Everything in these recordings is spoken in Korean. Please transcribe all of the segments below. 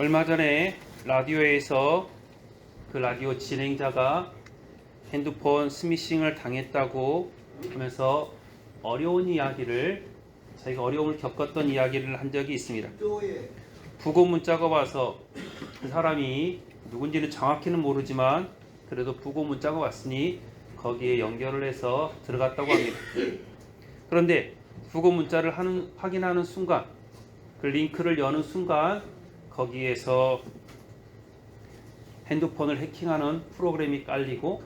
얼마 전에 라디오에서 그 라디오 진행자가 핸드폰 스미싱을 당했다고 하면서 어려운 이야기를, 자기가 어려움을 겪었던 이야기를 한 적이 있습니다. 부고 문자가 와서 그 사람이 누군지는 정확히는 모르지만 그래도 부고 문자가 왔으니 거기에 연결을 해서 들어갔다고 합니다. 그런데 부고 문자를 확인하는 순간, 그 링크를 여는 순간 거기에서 핸드폰을 해킹하는 프로그램이 깔리고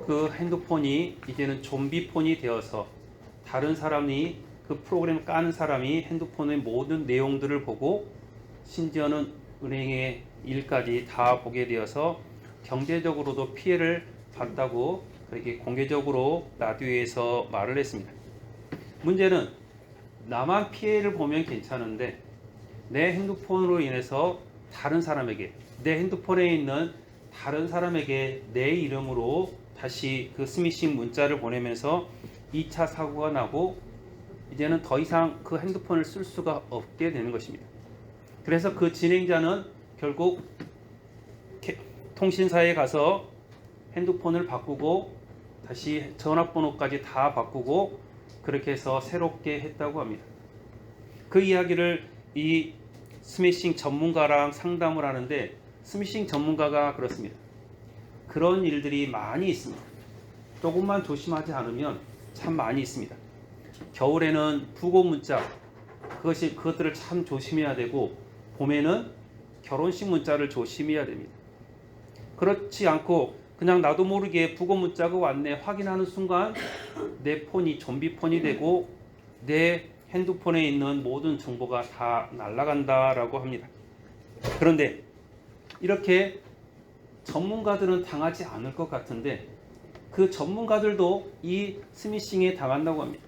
그 핸드폰이 이제는 좀비폰이 되어서 다른 사람이, 그 프로그램 까는 사람이 핸드폰의 모든 내용들을 보고 심지어는 은행의 일까지 다 보게 되어서 경제적으로도 피해를 봤다고 그렇게 공개적으로 라디오에서 말을 했습니다. 문제는 나만 피해를 보면 괜찮은데 내 핸드폰으로 인해서 다른 사람에게, 내 핸드폰에 있는 다른 사람에게 내 이름으로 다시 그 스미싱 문자를 보내면서 2차 사고가 나고 이제는 더 이상 그 핸드폰을 쓸 수가 없게 되는 것입니다. 그래서 그 진행자는 결국 통신사에 가서 핸드폰을 바꾸고 다시 전화번호까지 다 바꾸고 그렇게 해서 새롭게 했다고 합니다. 그 이야기를 이 스미싱 전문가랑 상담을 하는데 스미싱 전문가가 그렇습니다. 그런 일들이 많이 있습니다. 조금만 조심하지 않으면 참 많이 있습니다. 겨울에는 부고 문자, 그것들을 참 조심해야 되고, 봄에는 결혼식 문자를 조심해야 됩니다. 그렇지 않고 그냥 나도 모르게 부고 문자가 왔네 확인하는 순간 내 폰이 좀비폰이 되고 내 핸드폰에 있는 모든 정보가 다 날아간다라고 합니다. 그런데 이렇게 전문가들은 당하지 않을 것 같은데 그 전문가들도 이 스미싱에 당한다고 합니다.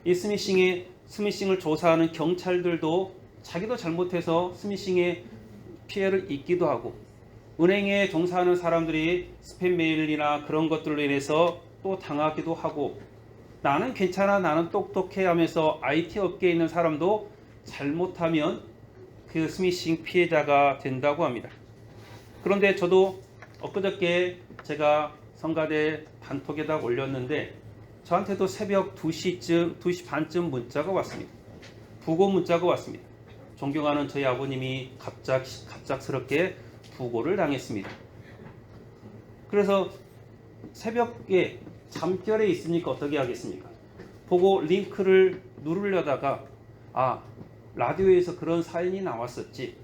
이 스미싱을 조사하는 경찰들도 자기도 잘못해서 스미싱에 피해를 입기도 하고, 은행에 종사하는 사람들이 스팸 메일이나 그런 것들로 인해서 또 당하기도 하고, 나는 괜찮아, 나는 똑똑해 하면서 IT 업계에 있는 사람도 잘못하면 그 스미싱 피해자가 된다고 합니다. 그런데 저도 엊그저께 제가 성가대 단톡에다 올렸는데 저한테도 새벽 2시 반쯤 문자가 왔습니다. 부고 문자가 왔습니다. 존경하는 저희 아버님이 갑작스럽게 부고를 당했습니다. 그래서 새벽에 잠결에 있으니까 어떻게 하겠습니까? 보고 링크를 누르려다가 라디오에서 그런 사연이 나왔었지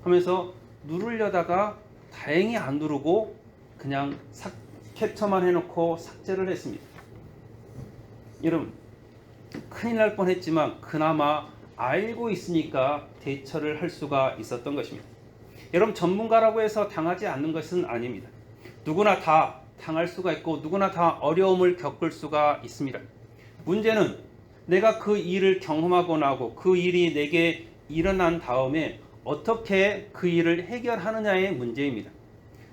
하면서 누르려다가 다행히 안 누르고 그냥 캡처만 해놓고 삭제를 했습니다. 여러분, 큰일 날 뻔했지만 그나마 알고 있으니까 대처를 할 수가 있었던 것입니다. 여러분, 전문가라고 해서 당하지 않는 것은 아닙니다. 누구나 다 당할 수가 있고 누구나 다 어려움을 겪을 수가 있습니다. 문제는 내가 그 일을 경험하고 나고 그 일이 내게 일어난 다음에 어떻게 그 일을 해결하느냐의 문제입니다.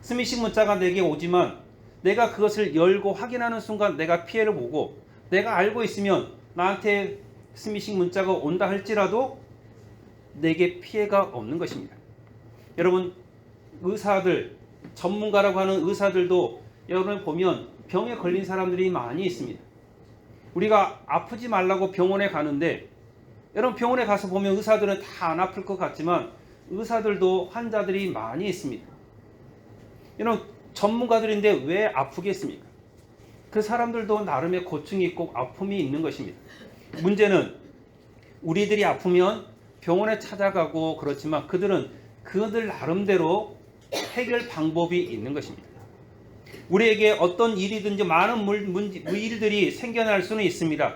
스미싱 문자가 내게 오지만 내가 그것을 열고 확인하는 순간 내가 피해를 보고, 내가 알고 있으면 나한테 스미싱 문자가 온다 할지라도 내게 피해가 없는 것입니다. 여러분, 의사들, 전문가라고 하는 의사들도 여러분 보면 병에 걸린 사람들이 많이 있습니다. 우리가 아프지 말라고 병원에 가는데, 여러분 병원에 가서 보면 의사들은 다 안 아플 것 같지만 의사들도 환자들이 많이 있습니다. 여러분, 전문가들인데 왜 아프겠습니까? 그 사람들도 나름의 고충이 있고 아픔이 있는 것입니다. 문제는 우리들이 아프면 병원에 찾아가고 그렇지만 그들 나름대로 해결 방법이 있는 것입니다. 우리에게 어떤 일이든지 많은 일들이 생겨날 수는 있습니다.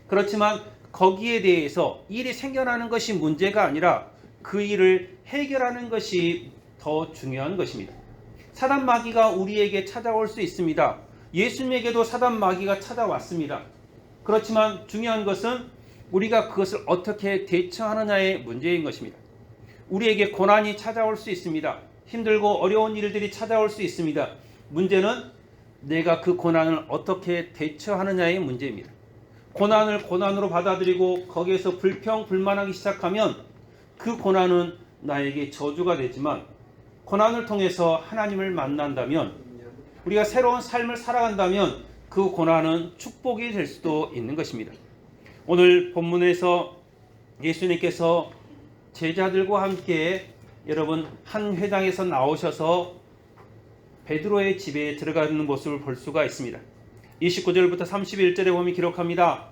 그렇지만 거기에 대해서 일이 생겨나는 것이 문제가 아니라 그 일을 해결하는 것이 더 중요한 것입니다. 사단 마귀가 우리에게 찾아올 수 있습니다. 예수님에게도 사단 마귀가 찾아왔습니다. 그렇지만 중요한 것은 우리가 그것을 어떻게 대처하느냐의 문제인 것입니다. 우리에게 고난이 찾아올 수 있습니다. 힘들고 어려운 일들이 찾아올 수 있습니다. 문제는 내가 그 고난을 어떻게 대처하느냐의 문제입니다. 고난을 고난으로 받아들이고 거기에서 불평불만하기 시작하면 그 고난은 나에게 저주가 되지만 고난을 통해서 하나님을 만난다면, 우리가 새로운 삶을 살아간다면 그 고난은 축복이 될 수도 있는 것입니다. 오늘 본문에서 예수님께서 제자들과 함께 여러분 한 회당에서 나오셔서 베드로의 집에 들어가는 모습을 볼 수가 있습니다. 29절부터 31절에 보면 기록합니다.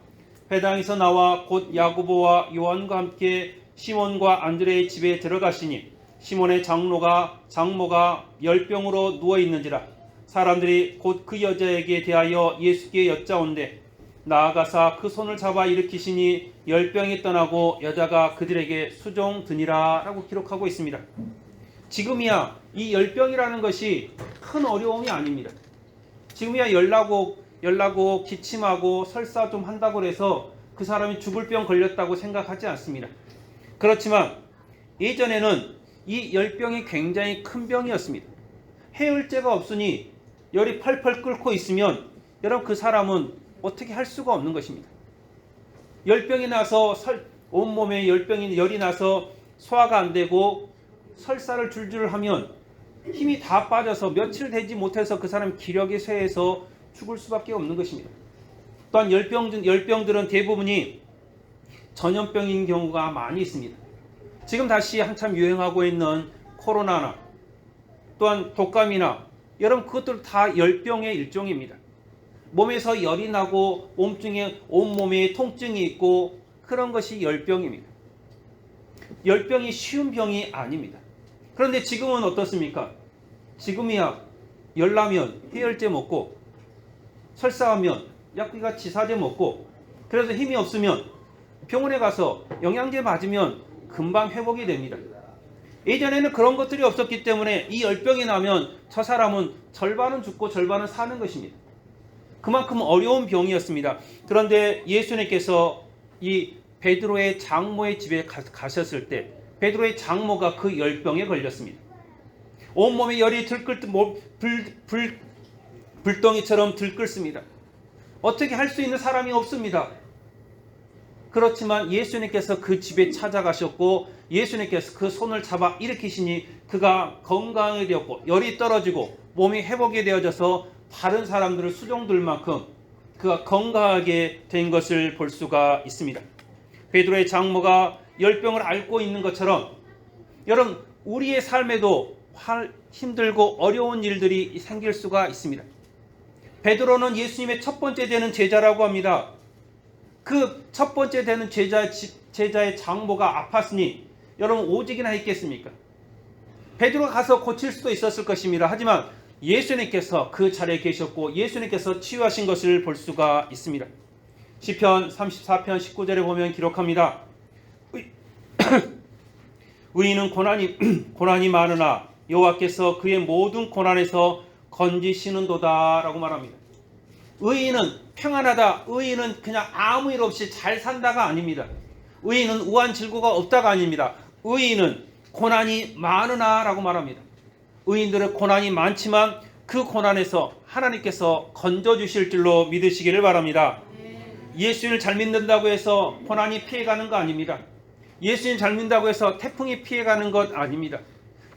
회당에서 나와 곧 야고보와 요한과 함께 시몬과 안드레의 집에 들어가시니 시몬의 장모가 10병으로 누워 있는지라. 사람들이 곧 그 여자에게 대하여 예수께 여짜온대 나아가사 그 손을 잡아 일으키시니 10병이 떠나고 여자가 그들에게 수종드니라 라고 기록하고 있습니다. 지금이야 이 10병이라는 것이 큰 어려움이 아닙니다. 지금이야 열나고 기침하고 설사 좀 한다고 해서 그 사람이 죽을 병 걸렸다고 생각하지 않습니다. 그렇지만 예전에는 이 10병이 굉장히 큰 병이었습니다. 해열제가 없으니 열이 펄펄 끓고 있으면 여러분 그 사람은 어떻게 할 수가 없는 것입니다. 열병이 나서 온몸에 열이 나서 소화가 안 되고 설사를 줄줄 하면 힘이 다 빠져서 며칠 되지 못해서 그 사람 기력이 쇠해서 죽을 수밖에 없는 것입니다. 또한 열병들은 대부분이 전염병인 경우가 많이 있습니다. 지금 다시 한참 유행하고 있는 코로나나 또한 독감이나 여러분 그것들 다 열병의 일종입니다. 몸에서 열이 나고 온몸에 통증이 있고 그런 것이 열병입니다. 열병이 쉬운 병이 아닙니다. 그런데 지금은 어떻습니까? 지금이야 열나면 해열제 먹고 설사하면 약기가 지사제 먹고 그래서 힘이 없으면 병원에 가서 영양제 맞으면 금방 회복이 됩니다. 예전에는 그런 것들이 없었기 때문에 이 열병이 나면 저 사람은 절반은 죽고 절반은 사는 것입니다. 그만큼 어려운 병이었습니다. 그런데 예수님께서 이 베드로의 장모의 집에 가셨을 때 베드로의 장모가 그 열병에 걸렸습니다. 온몸에 열이 불덩이처럼 들끓습니다. 어떻게 할 수 있는 사람이 없습니다. 그렇지만 예수님께서 그 집에 찾아가셨고 예수님께서 그 손을 잡아 일으키시니 그가 건강하게 되었고 열이 떨어지고 몸이 회복이 되어져서 다른 사람들을 수종들 만큼 그가 건강하게 된 것을 볼 수가 있습니다. 베드로의 장모가 열병을 앓고 있는 것처럼 여러분 우리의 삶에도 힘들고 어려운 일들이 생길 수가 있습니다. 베드로는 예수님의 첫 번째 되는 제자라고 합니다. 그 첫 번째 되는 제자의 장모가 아팠으니 여러분 오직이나 했겠습니까? 베드로가 가서 고칠 수도 있었을 것입니다. 하지만 예수님께서 그 자리에 계셨고 예수님께서 치유하신 것을 볼 수가 있습니다. 시편 34편 19절에 보면 기록합니다. 의인은 고난이 많으나 여호와께서 그의 모든 고난에서 건지시는도다 라고 말합니다. 의인은 평안하다, 의인은 그냥 아무 일 없이 잘 산다가 아닙니다. 의인은 우한 질고가 없다가 아닙니다. 의인은 고난이 많으나 라고 말합니다. 의인들은 고난이 많지만 그 고난에서 하나님께서 건져주실 줄로 믿으시기를 바랍니다. 예수님을 잘 믿는다고 해서 고난이 피해가는 거 아닙니다. 예수님 잘 믿는다고 해서 태풍이 피해가는 것 아닙니다.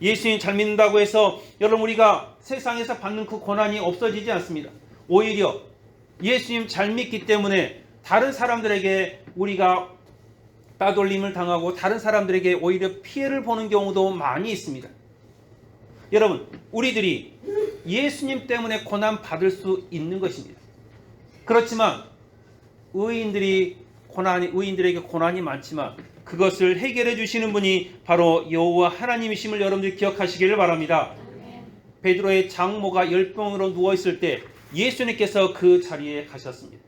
예수님 잘 믿는다고 해서 여러분 우리가 세상에서 받는 그 고난이 없어지지 않습니다. 오히려 예수님 잘 믿기 때문에 다른 사람들에게 우리가 따돌림을 당하고 다른 사람들에게 오히려 피해를 보는 경우도 많이 있습니다. 여러분 우리들이 예수님 때문에 고난 받을 수 있는 것입니다. 그렇지만 의인들에게 고난이 많지만 그것을 해결해 주시는 분이 바로 여호와 하나님이심을 여러분들이 기억하시기를 바랍니다. 베드로의 장모가 열병으로 누워있을 때 예수님께서 그 자리에 가셨습니다.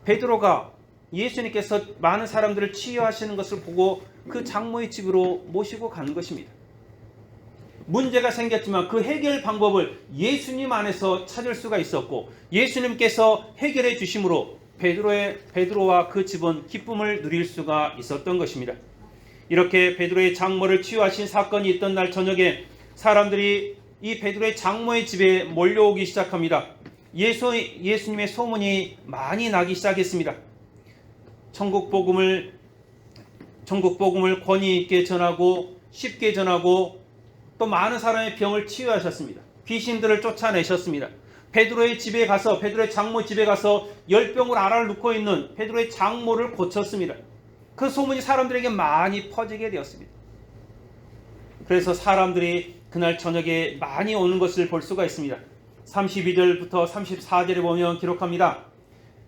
베드로가 예수님께서 많은 사람들을 치유하시는 것을 보고 그 장모의 집으로 모시고 간 것입니다. 문제가 생겼지만 그 해결 방법을 예수님 안에서 찾을 수가 있었고 예수님께서 해결해 주심으로 베드로와 그 집은 기쁨을 누릴 수가 있었던 것입니다. 이렇게 베드로의 장모를 치유하신 사건이 있던 날 저녁에 사람들이 이 베드로의 장모의 집에 몰려오기 시작합니다. 예수님의 소문이 많이 나기 시작했습니다. 천국 복음을 천국 복음을 권위 있게 전하고 쉽게 전하고 또 많은 사람의 병을 치유하셨습니다. 귀신들을 쫓아내셨습니다. 베드로의 집에 가서 베드로의 장모 집에 가서 열병을 알아를 눕고 있는 베드로의 장모를 고쳤습니다. 그 소문이 사람들에게 많이 퍼지게 되었습니다. 그래서 사람들이 그날 저녁에 많이 오는 것을 볼 수가 있습니다. 32절부터 34절에 보면 기록합니다.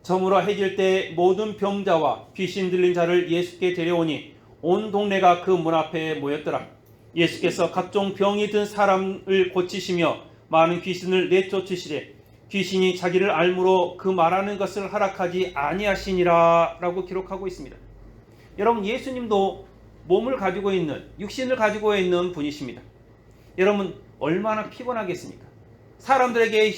저물어 해질 때 모든 병자와 귀신 들린 자를 예수께 데려오니 온 동네가 그 문 앞에 모였더라. 예수께서 각종 병이 든 사람을 고치시며 많은 귀신을 내쫓으시되 귀신이 자기를 알므로 그 말하는 것을 허락하지 아니하시니라 라고 기록하고 있습니다. 여러분, 예수님도 몸을 가지고 있는, 육신을 가지고 있는 분이십니다. 여러분, 얼마나 피곤하겠습니까? 사람들에게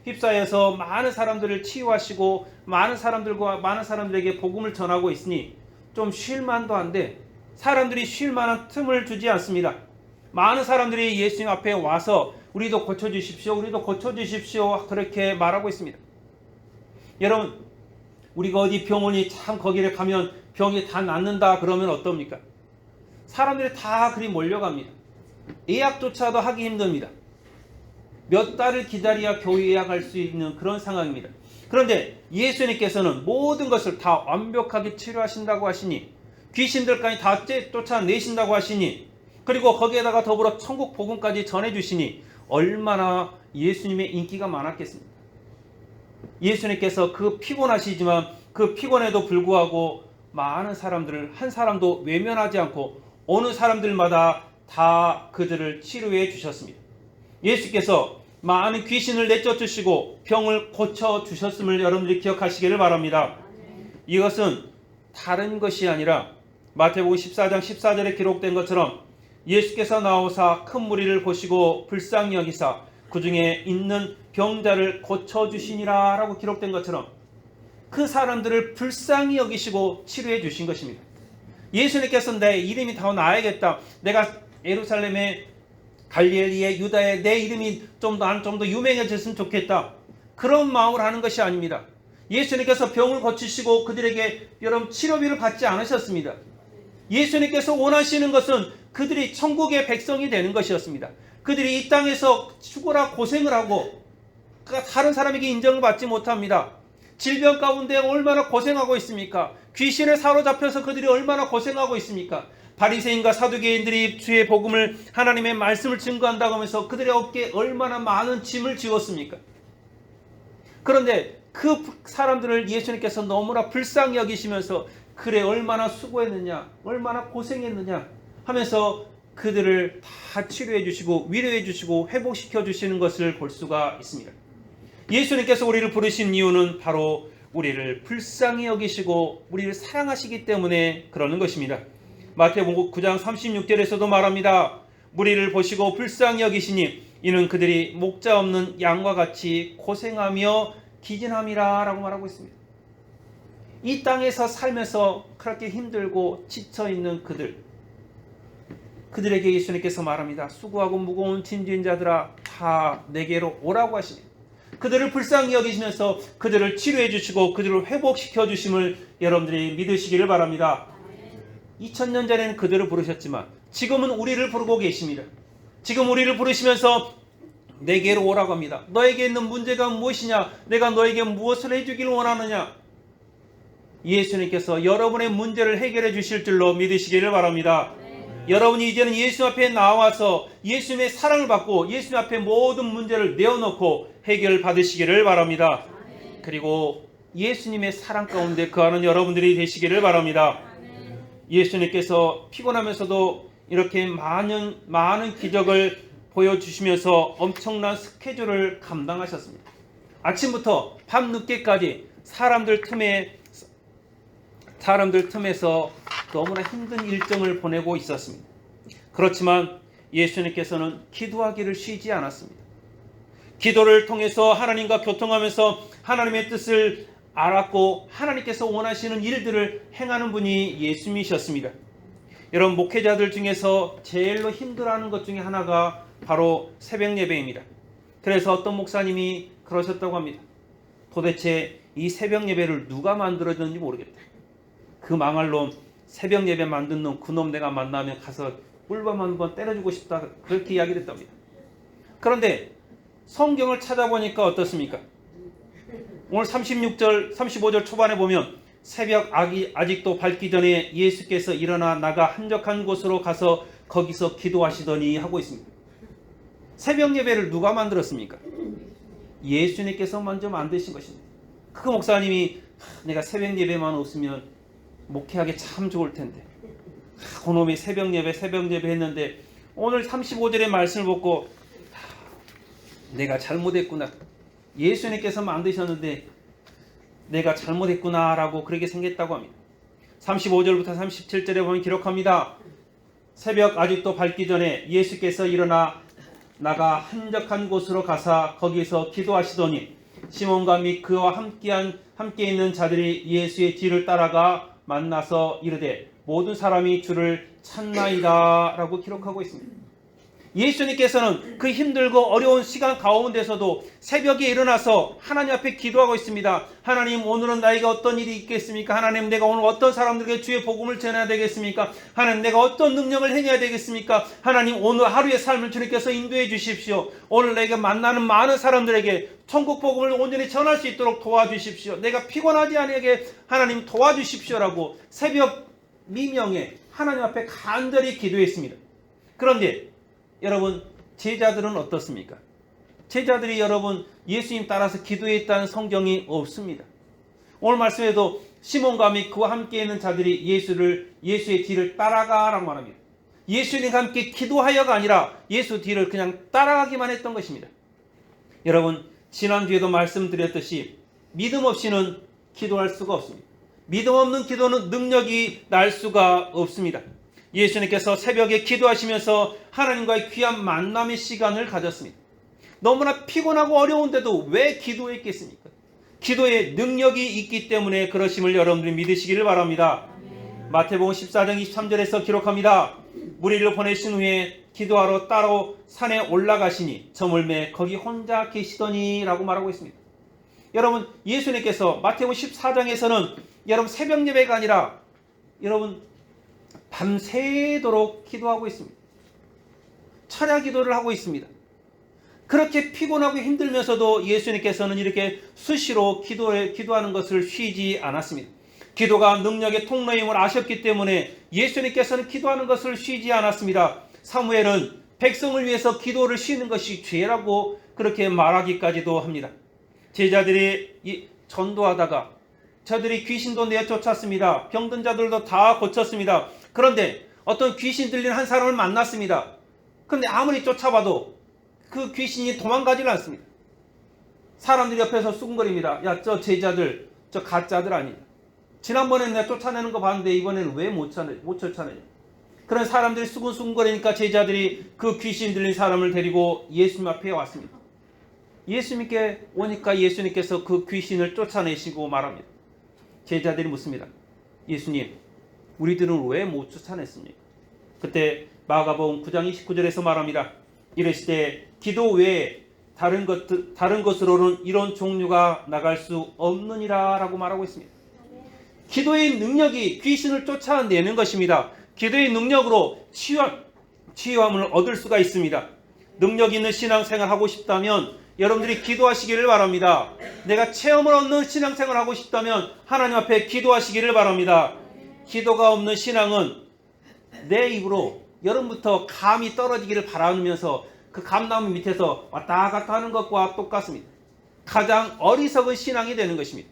휩싸여서 많은 사람들을 치유하시고 많은 사람들에게 복음을 전하고 있으니 좀 쉴만도 한데 사람들이 쉴 만한 틈을 주지 않습니다. 많은 사람들이 예수님 앞에 와서 우리도 고쳐주십시오, 우리도 고쳐주십시오 그렇게 말하고 있습니다. 여러분, 우리가 어디 병원이 참 거기를 가면 병이 다 낫는다 그러면 어떻습니까? 사람들이 다 그리 몰려갑니다. 예약조차도 하기 힘듭니다. 몇 달을 기다려야 겨우 예약할 수 있는 그런 상황입니다. 그런데 예수님께서는 모든 것을 다 완벽하게 치료하신다고 하시니 귀신들까지 다 쫓아내신다고 하시니 그리고 거기에다가 더불어 천국 복음까지 전해주시니 얼마나 예수님의 인기가 많았겠습니까? 예수님께서 그 피곤하시지만 그 피곤에도 불구하고 많은 사람들을 한 사람도 외면하지 않고 어느 사람들마다 다 그들을 치료해 주셨습니다. 예수께서 많은 귀신을 내쫓으시고 병을 고쳐주셨음을 여러분들이 기억하시기를 바랍니다. 이것은 다른 것이 아니라 마태복음 14장 14절에 기록된 것처럼 예수께서 나오사 큰 무리를 보시고 불쌍히 여기사 그 중에 있는 병자를 고쳐주시니라 라고 기록된 것처럼 그 사람들을 불쌍히 여기시고 치료해 주신 것입니다. 예수님께서 내 이름이 더 나아야겠다, 내가 예루살렘에 갈릴리에 유다에 내 이름이 좀 더 유명해졌으면 좋겠다, 그런 마음을 하는 것이 아닙니다. 예수님께서 병을 고치시고 그들에게 여러분 치료비를 받지 않으셨습니다. 예수님께서 원하시는 것은 그들이 천국의 백성이 되는 것이었습니다. 그들이 이 땅에서 죽어라 고생을 하고 다른 사람에게 인정을 받지 못합니다. 질병 가운데 얼마나 고생하고 있습니까? 귀신에 사로잡혀서 그들이 얼마나 고생하고 있습니까? 바리새인과 사두개인들이 주의 복음을, 하나님의 말씀을 증거한다고 하면서 그들의 어깨에 얼마나 많은 짐을 지웠습니까? 그런데 그 사람들을 예수님께서 너무나 불쌍히 여기시면서 그래 얼마나 수고했느냐, 얼마나 고생했느냐 하면서 그들을 다 치료해 주시고 위로해 주시고 회복시켜 주시는 것을 볼 수가 있습니다. 예수님께서 우리를 부르신 이유는 바로 우리를 불쌍히 여기시고 우리를 사랑하시기 때문에 그러는 것입니다. 마태복음 9장 36절에서도 말합니다. 무리를 보시고 불쌍히 여기시니 이는 그들이 목자 없는 양과 같이 고생하며 기진함이라 라고 말하고 있습니다. 이 땅에서 살면서 그렇게 힘들고 지쳐있는 그들에게 예수님께서 말합니다. 수고하고 무거운 짐진 자들아 다 내게로 오라고 하십니다. 그들을 불쌍히 여기시면서 그들을 치료해 주시고 그들을 회복시켜 주심을 여러분들이 믿으시기를 바랍니다. 2000년 전에는 그들을 부르셨지만 지금은 우리를 부르고 계십니다. 지금 우리를 부르시면서 내게로 오라고 합니다. 너에게 있는 문제가 무엇이냐? 내가 너에게 무엇을 해주기를 원하느냐? 예수님께서 여러분의 문제를 해결해 주실 줄로 믿으시기를 바랍니다. 여러분이 이제는 예수 앞에 나와서 예수님의 사랑을 받고 예수님 앞에 모든 문제를 내어놓고 해결 받으시기를 바랍니다. 그리고 예수님의 사랑 가운데 거하는 여러분들이 되시기를 바랍니다. 예수님께서 피곤하면서도 이렇게 많은 기적을 보여주시면서 엄청난 스케줄을 감당하셨습니다. 아침부터 밤늦게까지 사람들 틈에서 너무나 힘든 일정을 보내고 있었습니다. 그렇지만 예수님께서는 기도하기를 쉬지 않았습니다. 기도를 통해서 하나님과 교통하면서 하나님의 뜻을 알았고 하나님께서 원하시는 일들을 행하는 분이 예수님이셨습니다. 여러분, 목회자들 중에서 제일로 힘들어하는 것 중에 하나가 바로 새벽 예배입니다. 그래서 어떤 목사님이 그러셨다고 합니다. 도대체 이 새벽 예배를 누가 만들어줬는지 모르겠다. 그 망할 놈, 새벽 예배 만든 놈, 그놈 내가 만나면 가서 꿀밤 한번 때려주고 싶다. 그렇게 이야기를 했답니다. 그런데 성경을 찾아보니까 어떻습니까? 오늘 36절, 35절 초반에 보면 새벽 아직도 밝기 전에 예수께서 일어나 나가 한적한 곳으로 가서 거기서 기도하시더니 하고 있습니다. 새벽 예배를 누가 만들었습니까? 예수님께서 먼저 만드신 것입니다. 그 목사님이 내가 새벽 예배만 없으면 목회하기 참 좋을 텐데 그놈이 새벽 예배 했는데 오늘 35절의 말씀을 보고 내가 잘못했구나. 예수님께서 만드셨는데 내가 잘못했구나 라고 그렇게 생겼다고 합니다. 35절부터 37절에 보면 기록합니다. 새벽 아직도 밝기 전에 예수께서 일어나 나가 한적한 곳으로 가사 거기서 기도하시더니 시몬과 및 그와 함께 있는 자들이 예수의 뒤를 따라가 만나서 이르되 모든 사람이 주를 찾나이다 라고 기록하고 있습니다. 예수님께서는 그 힘들고 어려운 시간 가운데서도 새벽에 일어나서 하나님 앞에 기도하고 있습니다. 하나님, 오늘은 나에게 어떤 일이 있겠습니까? 하나님, 내가 오늘 어떤 사람들에게 주의 복음을 전해야 되겠습니까? 하나님, 내가 어떤 능력을 행해야 되겠습니까? 하나님, 오늘 하루의 삶을 주님께서 인도해 주십시오. 오늘 내가 만나는 많은 사람들에게 천국 복음을 온전히 전할 수 있도록 도와주십시오. 내가 피곤하지 않게 하나님 도와주십시오라고 새벽 미명에 하나님 앞에 간절히 기도했습니다. 그런데 여러분, 제자들은 어떻습니까? 제자들이 여러분 예수님 따라서 기도했다는 성경이 없습니다. 오늘 말씀에도 시몬과 및 그와 함께 있는 자들이 예수의 뒤를 따라가라고 말합니다. 예수님과 함께 기도하여가 아니라 예수 뒤를 그냥 따라가기만 했던 것입니다. 여러분, 지난주에도 말씀드렸듯이 믿음 없이는 기도할 수가 없습니다. 믿음 없는 기도는 능력이 날 수가 없습니다. 예수님께서 새벽에 기도하시면서 하나님과의 귀한 만남의 시간을 가졌습니다. 너무나 피곤하고 어려운데도 왜 기도했겠습니까? 기도에 능력이 있기 때문에 그러심을 여러분들이 믿으시기를 바랍니다. 마태복음 14장 23절에서 기록합니다. 무리를 보내신 후에 기도하러 따로 산에 올라가시니 저물매 거기 혼자 계시더니 라고 말하고 있습니다. 여러분, 예수님께서 마태복음 14장에서는 여러분 새벽 예배가 아니라 여러분 밤새도록 기도하고 있습니다. 철야 기도를 하고 있습니다. 그렇게 피곤하고 힘들면서도 예수님께서는 이렇게 수시로 기도하는 것을 쉬지 않았습니다. 기도가 능력의 통로임을 아셨기 때문에 예수님께서는 기도하는 것을 쉬지 않았습니다. 사무엘은 백성을 위해서 기도를 쉬는 것이 죄라고 그렇게 말하기까지도 합니다. 제자들이 전도하다가 저들이 귀신도 내쫓았습니다. 병든 자들도 다 고쳤습니다. 그런데 어떤 귀신 들린 한 사람을 만났습니다. 그런데 아무리 쫓아봐도 그 귀신이 도망가지를 않습니다. 사람들이 옆에서 수군거립니다. 야, 저 제자들, 저 가짜들 아니냐. 지난번에는 내가 쫓아내는 거 봤는데 이번에는 왜 못 쫓아내냐. 그런 사람들이 수군거리니까 제자들이 그 귀신 들린 사람을 데리고 예수님 앞에 왔습니다. 예수님께 오니까 예수님께서 그 귀신을 쫓아내시고 말합니다. 제자들이 묻습니다. 예수님, 우리들은 왜 못 쫓아냈습니까? 그때 마가복음 9장 29절에서 말합니다. 이르시되 기도 외에 다른 것으로는 이런 종류가 나갈 수 없느니라 라고 말하고 있습니다. 기도의 능력이 귀신을 쫓아내는 것입니다. 기도의 능력으로 치유함을 얻을 수가 있습니다. 능력 있는 신앙생활 하고 싶다면 여러분들이 기도하시기를 바랍니다. 내가 체험을 얻는 신앙생활 하고 싶다면 하나님 앞에 기도하시기를 바랍니다. 기도가 없는 신앙은 내 입으로 여름부터 감이 떨어지기를 바라면서 그 감나무 밑에서 왔다 갔다 하는 것과 똑같습니다. 가장 어리석은 신앙이 되는 것입니다.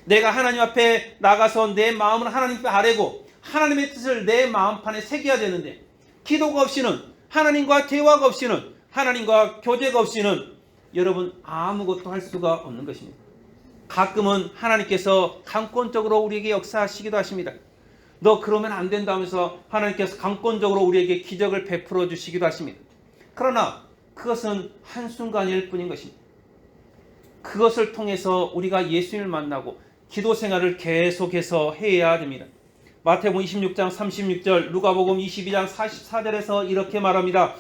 내가 하나님 앞에 나가서 내 마음을 하나님 앞에 아뢰고 하나님의 뜻을 내 마음판에 새겨야 되는데 기도가 없이는, 하나님과 대화가 없이는, 하나님과 교제가 없이는 여러분 아무것도 할 수가 없는 것입니다. 가끔은 하나님께서 강권적으로 우리에게 역사하시기도 하십니다. 너 그러면 안 된다면서 하나님께서 강권적으로 우리에게 기적을 베풀어 주시기도 하십니다. 그러나 그것은 한순간일 뿐인 것입니다. 그것을 통해서 우리가 예수님을 만나고 기도 생활을 계속해서 해야 됩니다. 마태복음 26장 36절, 누가복음 22장 44절에서 이렇게 말합니다.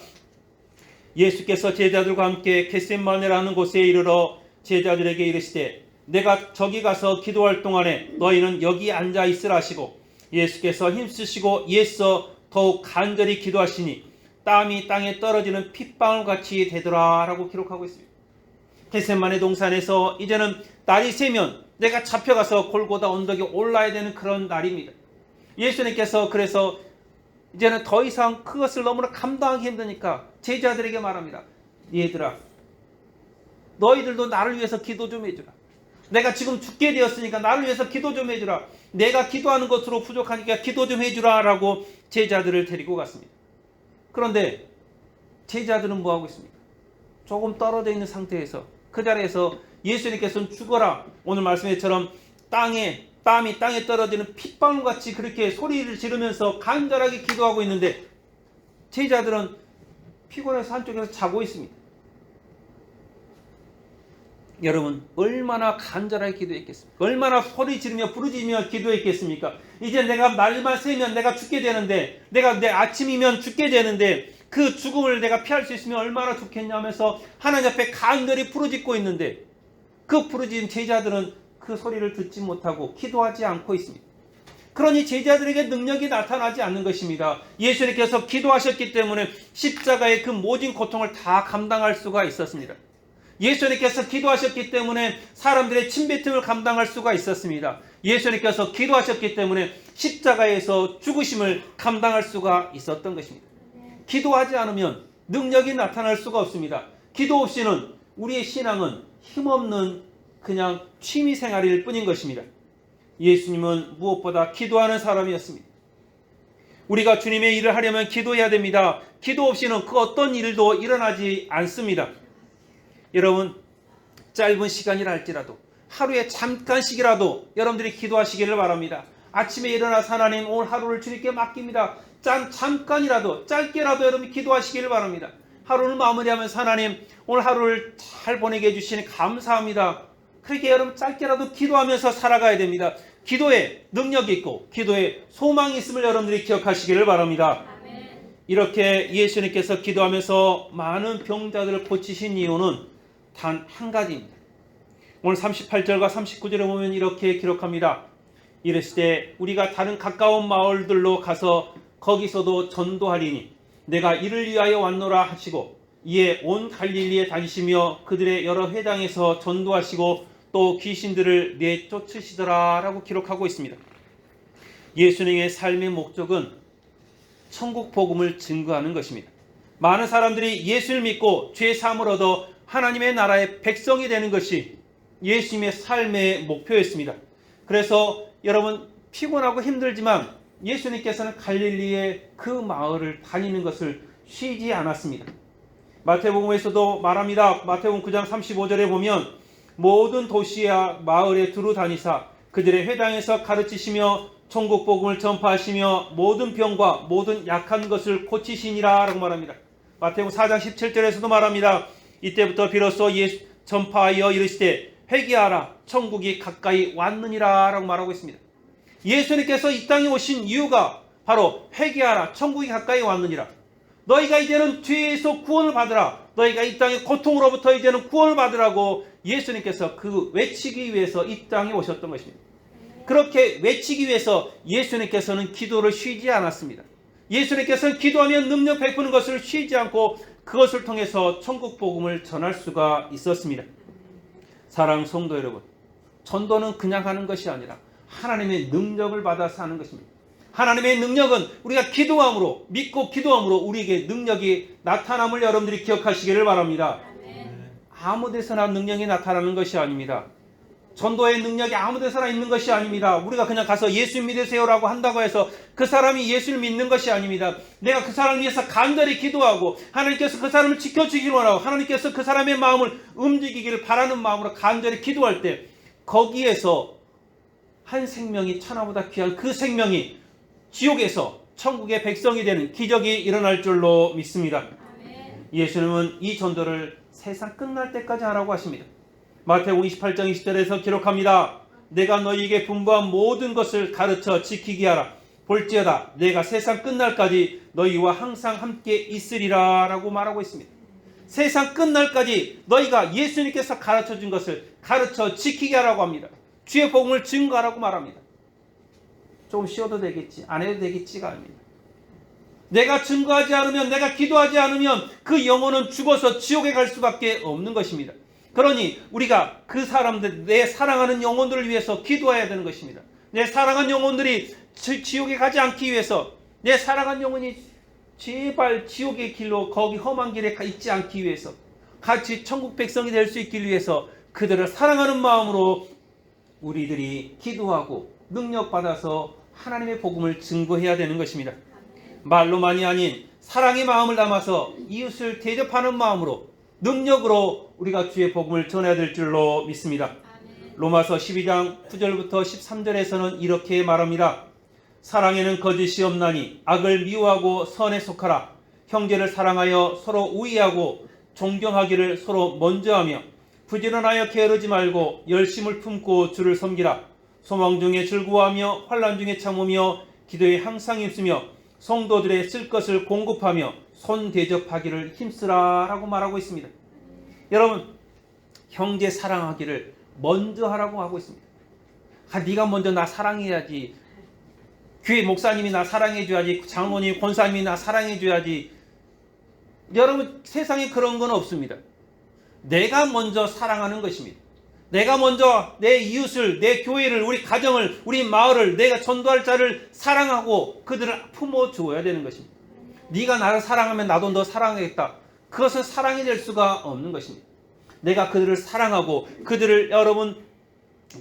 예수께서 제자들과 함께 겟셋마네라는 곳에 이르러 제자들에게 이르시되 내가 저기 가서 기도할 동안에 너희는 여기 앉아 있으라 하시고 예수께서 힘쓰시고 애써 더욱 간절히 기도하시니 땀이 땅에 떨어지는 핏방울같이 되더라 라고 기록하고 있습니다. 겟세마네 동산에서 이제는 날이 새면 내가 잡혀가서 골고다 언덕에 올라야 되는 그런 날입니다. 예수님께서 그래서 이제는 더 이상 그것을 너무나 감당하기 힘드니까 제자들에게 말합니다. 얘들아, 너희들도 나를 위해서 기도 좀 해주라. 내가 지금 죽게 되었으니까 나를 위해서 기도 좀 해주라. 내가 기도하는 것으로 부족하니까 기도 좀 해주라 라고 제자들을 데리고 갔습니다. 그런데 제자들은 뭐하고 있습니까? 조금 떨어져 있는 상태에서 그 자리에서 예수님께서는 죽어라, 오늘 말씀처럼 땀이 땅에 떨어지는 핏방울같이 그렇게 소리를 지르면서 간절하게 기도하고 있는데 제자들은 피곤해서 한쪽에서 자고 있습니다. 여러분, 얼마나 간절하게 기도했겠습니까? 얼마나 소리 지르며 부르짖으며 기도했겠습니까? 이제 내가 날만 새면 내가 죽게 되는데, 내가 내 아침이면 죽게 되는데 그 죽음을 내가 피할 수 있으면 얼마나 좋겠냐 하면서 하나님 앞에 간절히 부르짖고 있는데 그 부르짖은 제자들은 그 소리를 듣지 못하고 기도하지 않고 있습니다. 그러니 제자들에게 능력이 나타나지 않는 것입니다. 예수님께서 기도하셨기 때문에 십자가의 그 모진 고통을 다 감당할 수가 있었습니다. 예수님께서 기도하셨기 때문에 사람들의 침뱉음을 감당할 수가 있었습니다. 예수님께서 기도하셨기 때문에 십자가에서 죽으심을 감당할 수가 있었던 것입니다. 기도하지 않으면 능력이 나타날 수가 없습니다. 기도 없이는 우리의 신앙은 힘없는 그냥 취미생활일 뿐인 것입니다. 예수님은 무엇보다 기도하는 사람이었습니다. 우리가 주님의 일을 하려면 기도해야 됩니다. 기도 없이는 그 어떤 일도 일어나지 않습니다. 여러분, 짧은 시간이라 할지라도 하루에 잠깐씩이라도 여러분들이 기도하시기를 바랍니다. 아침에 일어나서 하나님 오늘 하루를 주님께 맡깁니다. 잠깐이라도 짧게라도 여러분이 기도하시기를 바랍니다. 하루를 마무리하면서 하나님 오늘 하루를 잘 보내게 해주시니 감사합니다. 그렇게 여러분 짧게라도 기도하면서 살아가야 됩니다. 기도에 능력이 있고 기도에 소망이 있음을 여러분들이 기억하시기를 바랍니다. 이렇게 예수님께서 기도하면서 많은 병자들을 고치신 이유는 단 한 가지입니다. 오늘 38절과 39절에 보면 이렇게 기록합니다. 이르시되 우리가 다른 가까운 마을들로 가서 거기서도 전도하리니 내가 이를 위하여 왔노라 하시고 이에 온 갈릴리에 다니시며 그들의 여러 회당에서 전도하시고 또 귀신들을 내쫓으시더라 라고 기록하고 있습니다. 예수님의 삶의 목적은 천국 복음을 증거하는 것입니다. 많은 사람들이 예수를 믿고 죄 사함을 얻어 하나님의 나라의 백성이 되는 것이 예수님의 삶의 목표였습니다. 그래서 여러분 피곤하고 힘들지만 예수님께서는 갈릴리의 그 마을을 다니는 것을 쉬지 않았습니다. 마태복음에서도 말합니다. 마태복음 9장 35절에 보면 모든 도시와 마을에 두루 다니사 그들의 회당에서 가르치시며 천국 복음을 전파하시며 모든 병과 모든 약한 것을 고치시니라 라고 말합니다. 마태복음 4장 17절에서도 말합니다. 이때부터 비로소 전파하여 이르시되 회개하라 천국이 가까이 왔느니라 라고 말하고 있습니다. 예수님께서 이 땅에 오신 이유가 바로 회개하라 천국이 가까이 왔느니라. 너희가 이제는 죄에서 구원을 받으라. 너희가 이 땅의 고통으로부터 이제는 구원을 받으라고 예수님께서 그 외치기 위해서 이 땅에 오셨던 것입니다. 그렇게 외치기 위해서 예수님께서는 기도를 쉬지 않았습니다. 예수님께서는 기도하면 능력 베푸는 것을 쉬지 않고 그것을 통해서 천국 복음을 전할 수가 있었습니다. 사랑하는 성도 여러분, 전도는 그냥 하는 것이 아니라 하나님의 능력을 받아서 하는 것입니다. 하나님의 능력은 우리가 기도함으로 믿고 기도함으로 우리에게 능력이 나타남을 여러분들이 기억하시기를 바랍니다. 아무 데서나 능력이 나타나는 것이 아닙니다. 전도의 능력이 아무 데서나 있는 것이 아닙니다. 우리가 그냥 가서 예수 믿으세요라고 한다고 해서 그 사람이 예수를 믿는 것이 아닙니다. 내가 그 사람을 위해서 간절히 기도하고 하나님께서 그 사람을 지켜주기를 원하고 하나님께서 그 사람의 마음을 움직이기를 바라는 마음으로 간절히 기도할 때 거기에서 한 생명이 천하보다 귀한 그 생명이 지옥에서 천국의 백성이 되는 기적이 일어날 줄로 믿습니다. 예수님은 이 전도를 세상 끝날 때까지 하라고 하십니다. 마태복음 28장 20절에서 기록합니다. 내가 너희에게 분부한 모든 것을 가르쳐 지키게 하라. 볼지어다 내가 세상 끝날까지 너희와 항상 함께 있으리라 라고 말하고 있습니다. 세상 끝날까지 너희가 예수님께서 가르쳐 준 것을 가르쳐 지키게 하라고 합니다. 주의 복음을 증거하라고 말합니다. 좀 쉬어도 되겠지, 안 해도 되겠지가 아닙니다. 내가 증거하지 않으면, 내가 기도하지 않으면 그 영혼은 죽어서 지옥에 갈 수밖에 없는 것입니다. 그러니 우리가 그 사람들, 내 사랑하는 영혼들을 위해서 기도해야 되는 것입니다. 내 사랑하는 영혼들이 지옥에 가지 않기 위해서, 내 사랑하는 영혼이 제발 지옥의 길로, 거기 험한 길에 있지 않기 위해서, 같이 천국 백성이 될 수 있기 위해서 그들을 사랑하는 마음으로 우리들이 기도하고 능력받아서 하나님의 복음을 증거해야 되는 것입니다. 말로만이 아닌 사랑의 마음을 담아서 이웃을 대접하는 마음으로, 능력으로 우리가 주의 복음을 전해야 될 줄로 믿습니다. 로마서 12장 9절부터 13절에서는 이렇게 말합니다. 사랑에는 거짓이 없나니 악을 미워하고 선에 속하라. 형제를 사랑하여 서로 우애하고 존경하기를 서로 먼저 하며 부지런하여 게으르지 말고 열심을 품고 주를 섬기라. 소망 중에 즐거워하며 환난 중에 참으며 기도에 항상 힘쓰며 성도들의 쓸 것을 공급하며 손 대접하기를 힘쓰라 라고 말하고 있습니다. 여러분, 형제 사랑하기를 먼저 하라고 하고 있습니다. 네가 먼저 나 사랑해야지, 교회 목사님이 나 사랑해줘야지, 장로님, 권사님이 나 사랑해줘야지. 여러분, 세상에 그런 건 없습니다. 내가 먼저 사랑하는 것입니다. 내가 먼저 내 이웃을, 내 교회를, 우리 가정을, 우리 마을을, 내가 전도할 자를 사랑하고 그들을 품어줘야 되는 것입니다. 네가 나를 사랑하면 나도 너 사랑하겠다. 그것은 사랑이 될 수가 없는 것입니다. 내가 그들을 사랑하고 그들을, 여러분,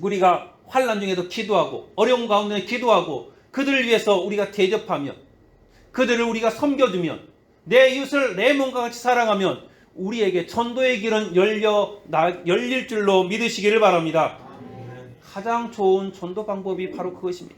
우리가 환난 중에도 기도하고 어려운 가운데 기도하고 그들을 위해서 우리가 대접하면, 그들을 우리가 섬겨주면, 내 이웃을 내 몸과 같이 사랑하면 우리에게 전도의 길은 열릴 줄로 믿으시기를 바랍니다. 가장 좋은 전도 방법이 바로 그것입니다.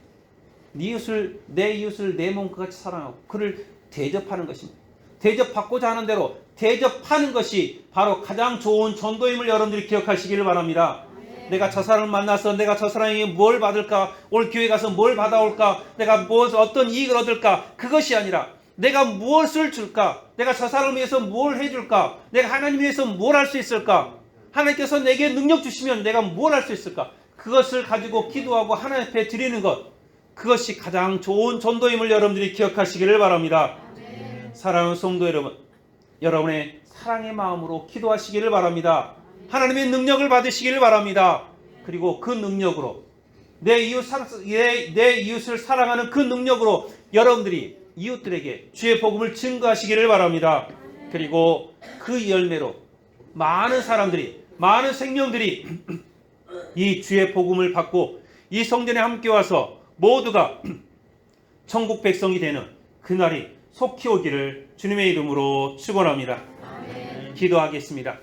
내 이웃을 내 몸과 같이 사랑하고 그를 대접하는 것입니다. 대접받고자 하는 대로 대접하는 것이 바로 가장 좋은 전도임을 여러분들이 기억하시기를 바랍니다. 내가 저 사람을 만나서 내가 저 사람에게 뭘 받을까, 올 교회 가서 뭘 받아올까, 내가 어떤 이익을 얻을까, 그것이 아니라 내가 무엇을 줄까, 내가 저 사람을 위해서 뭘 해줄까, 내가 하나님 위해서 뭘 할 수 있을까, 하나님께서 내게 능력 주시면 내가 뭘 할 수 있을까, 그것을 가지고 기도하고 하나님 앞에 드리는 것, 그것이 가장 좋은 전도임을 여러분들이 기억하시기를 바랍니다. 사랑하는 성도 여러분, 여러분의 사랑의 마음으로 기도하시기를 바랍니다. 하나님의 능력을 받으시기를 바랍니다. 그리고 그 능력으로 내 이웃을 사랑하는 그 능력으로 여러분들이 이웃들에게 주의 복음을 증거하시기를 바랍니다. 그리고 그 열매로 많은 사람들이, 많은 생명들이 이 주의 복음을 받고 이 성전에 함께 와서 모두가 천국 백성이 되는 그날이 속히 오기를 주님의 이름으로 축원합니다. 기도하겠습니다.